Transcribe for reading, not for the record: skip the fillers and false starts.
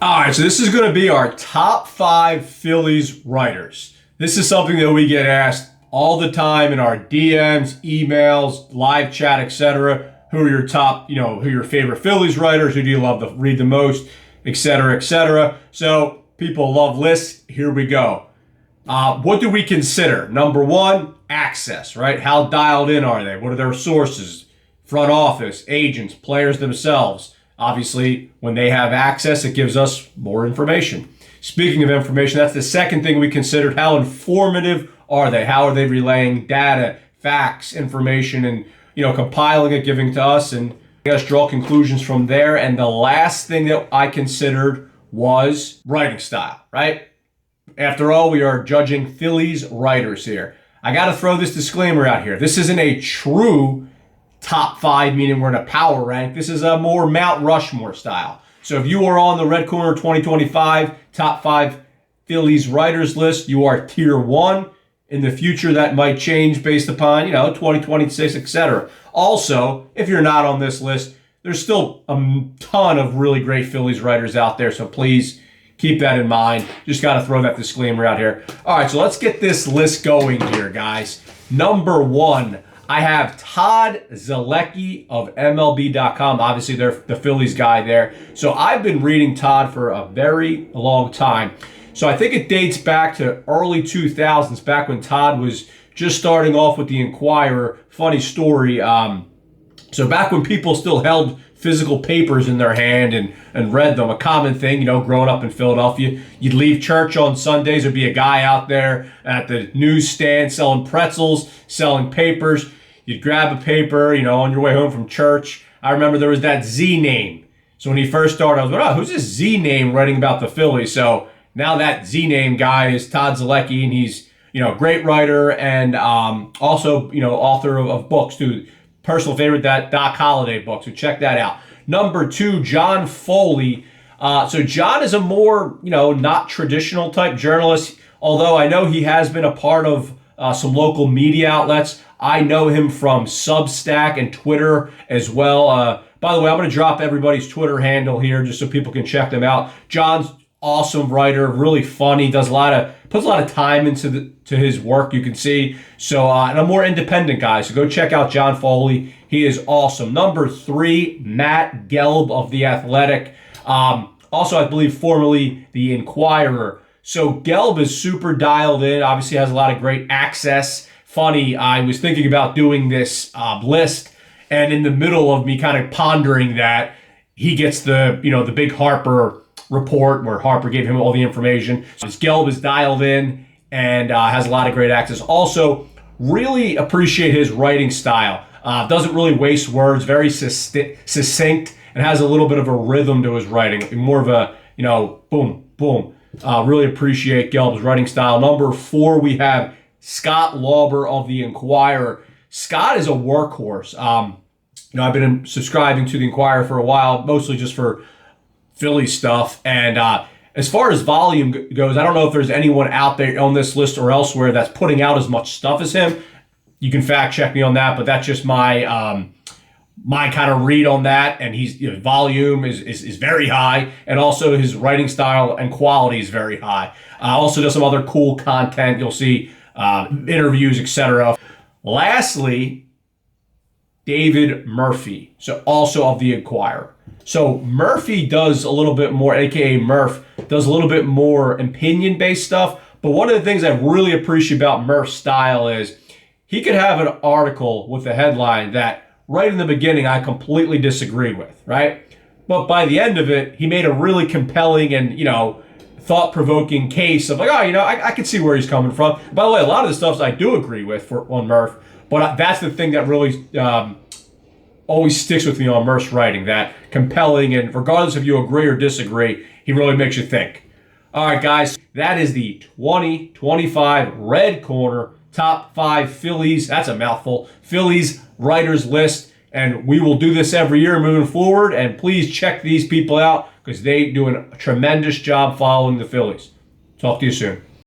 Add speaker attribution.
Speaker 1: All right, so this is going to be our top five Phillies writers. This is something that we get asked all the time in our DMs, emails, live chat, etc. Who are your top, who are your favorite Phillies writers? Who do you love to read the most, etc., etc. So people love lists. Here we go. What do we consider? Number one, access, right? How dialed in are they? What are their sources? Front office, agents, players themselves. Obviously, when they have access, it gives us more information. Speaking of information, that's the second thing we considered. How informative are they? How are they relaying data, facts, information, and compiling it, giving it to us, and letting us draw conclusions from there. And the last thing that I considered was writing style, right? After all, we are judging Phillies writers here. I got to throw this disclaimer out here. This isn't a true top five, meaning we're in a power rank. This is a more Mount Rushmore style. So if you are on the Red Corner 2025 top five Phillies writers list, you are tier one. In the future, that might change based upon, 2026, etc. Also, if you're not on this list, there's still a ton of really great Phillies writers out there. So please keep that in mind. Just got to throw that disclaimer out here. All right, so let's get this list going here, guys. Number one, I have Todd Zolecki of MLB.com. Obviously, they're the Phillies guy there. So I've been reading Todd for a very long time. So I think it dates back to early 2000s, back when Todd was just starting off with the Inquirer. Funny story. So back when people still held physical papers in their hand and read them, a common thing, growing up in Philadelphia. You'd leave church on Sundays, there'd be a guy out there at the newsstand selling pretzels, selling papers. You'd grab a paper, on your way home from church. I remember there was that Z name. So when he first started, I was like, oh, who's this Z name writing about the Phillies? So now that Z name guy is Todd Zolecki, and he's, a great writer and also, author of books too. Personal favorite, that Doc Holliday book, so check that out. Number two, John Foley. So John is a more, not traditional type journalist, although I know he has been a part of some local media outlets. I know him from Substack and Twitter as well. By the way, I'm going to drop everybody's Twitter handle here just so people can check them out. John's awesome writer, really funny, puts a lot of time into his work, you can see. So, and a more independent guy, so go check out John Foley. He is awesome. Number three, Matt Gelb of The Athletic. Also, I believe formerly The Inquirer. So Gelb is super dialed in, obviously has a lot of great access. Funny, I was thinking about doing this list, and in the middle of me kind of pondering that, he gets the big Harper report where Harper gave him all the information. So Gelb is dialed in and has a lot of great access. Also, really appreciate his writing style. Doesn't really waste words, very succinct, and has a little bit of a rhythm to his writing. More of a, boom, boom. Really appreciate Gelb's writing style. Number four, we have Scott Lauber of The Inquirer. Scott is a workhorse. I've been subscribing to The Inquirer for a while, mostly just for Philly stuff. And as far as volume goes, I don't know if there's anyone out there on this list or elsewhere that's putting out as much stuff as him. You can fact check me on that, but that's just my my kind of read on that. And he's volume is very high, and also his writing style and quality is very high. Also does some other cool content. You'll see interviews, etc. Lastly, David Murphy, so also of The Inquirer. So Murphy does a little bit more, aka Murph, does a little bit more opinion-based stuff. But one of the things I really appreciate about Murph's style is he could have an article with a headline that right in the beginning I completely disagree with, right? But by the end of it, he made a really compelling and, thought-provoking case of like, I can see where he's coming from. By the way, a lot of the stuff I do agree with on Murph, but that's the thing that really always sticks with me on Murph's writing, that compelling, and regardless if you agree or disagree, he really makes you think. All right, guys, that is the 2025 Red Corner top five Phillies, that's a mouthful, Phillies writers list, and we will do this every year moving forward, and please check these people out because they do a tremendous job following the Phillies. Talk to you soon.